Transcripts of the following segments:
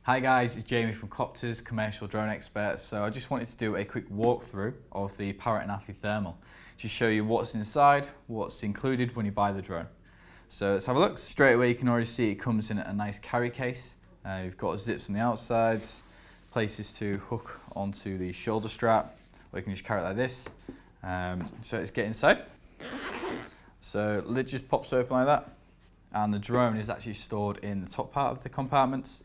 Hi guys, it's Jamie from Coptrz, commercial drone expert. So I just wanted to do a quick walkthrough of the Parrot ANAFI Thermal to show you what's inside, what's included when you buy the drone. So let's have a look. Straight away you can already see it comes in a nice carry case. You've got zips on the outsides, places to hook onto the shoulder strap, or you can just carry it like this. So let's get inside. So lid just pops open like that, and the drone is actually stored in the top part of the compartments.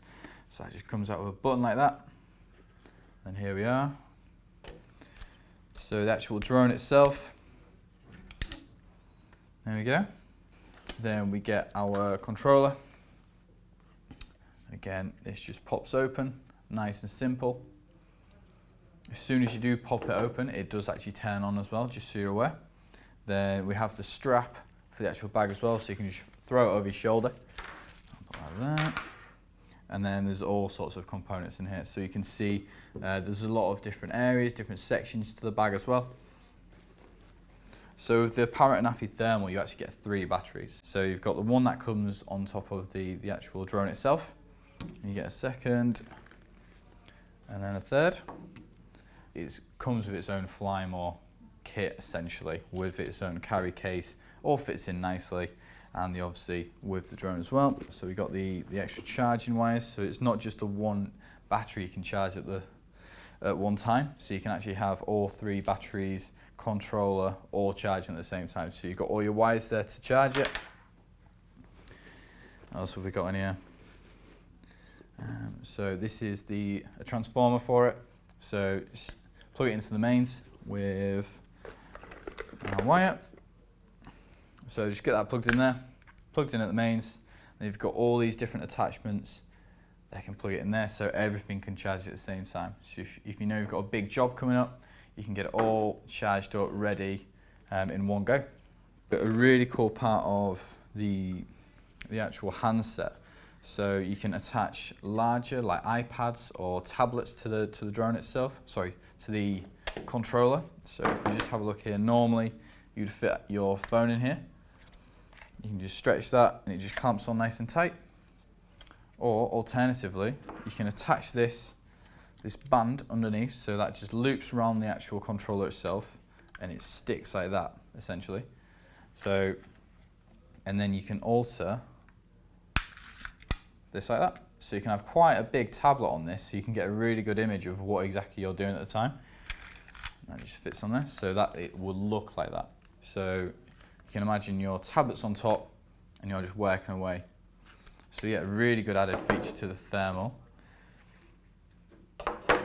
So it just comes out with a button like that, and here we are. So the actual drone itself, there we go. Then we get our controller. Again, this just pops open, nice and simple. As soon as you do pop it open, it does actually turn on as well, just so you're aware. Then we have the strap for the actual bag as well, so you can just throw it over your shoulder. Like that. And then there's all sorts of components in here, so you can see there's a lot of different areas, different sections to the bag as well. So with the Parrot ANAFI Thermal, you actually get 3 batteries. So you've got the one that comes on top of the actual drone itself, and you get a second, and then a third. It comes with its own Flymore kit, essentially, with its own carry case, all fits in nicely. And obviously with the drone as well. So we've got the extra charging wires, so it's not just the one battery you can charge at one time, so you can actually have all 3 batteries, controller, all charging at the same time. So you've got all your wires there to charge it. What else have we got in here? So this is a transformer for it. So just plug it into the mains with a wire. So just get that plugged in there, plugged in at the mains, and you've got all these different attachments that can plug it in there, so everything can charge at the same time. So if you know you've got a big job coming up, you can get it all charged up, ready in one go. But a really cool part of the actual handset, so you can attach larger, like iPads or tablets to the drone itself. Sorry, to the controller. So if we just have a look here, normally you'd fit your phone in here. You can just stretch that and it just clamps on nice and tight. Or alternatively, you can attach this band underneath, so that just loops around the actual controller itself and it sticks like that, essentially. So, and then you can alter this like that. So you can have quite a big tablet on this, so you can get a really good image of what exactly you're doing at the time. And that just fits on there, so that it will look like that. So you can imagine your tablet's on top and you're just working away. So you get a really good added feature to the thermal. And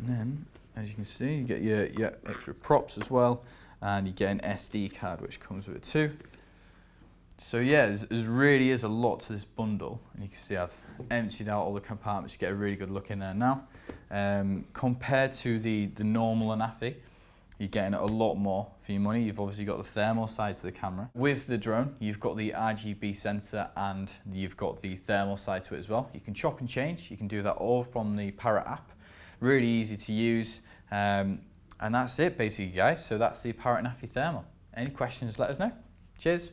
then, as you can see, you get your extra props as well, and you get an SD card which comes with it too. So yeah, there really is a lot to this bundle, and you can see I've emptied out all the compartments. You get a really good look in there now. Compared to the normal ANAFI, you're getting a lot more for your money. You've obviously got the thermal side to the camera. With the drone, you've got the RGB sensor and you've got the thermal side to it as well. You can chop and change. You can do that all from the Parrot app. Really easy to use. And that's it basically, guys. So that's the Parrot ANAFI Thermal. Any questions, let us know. Cheers.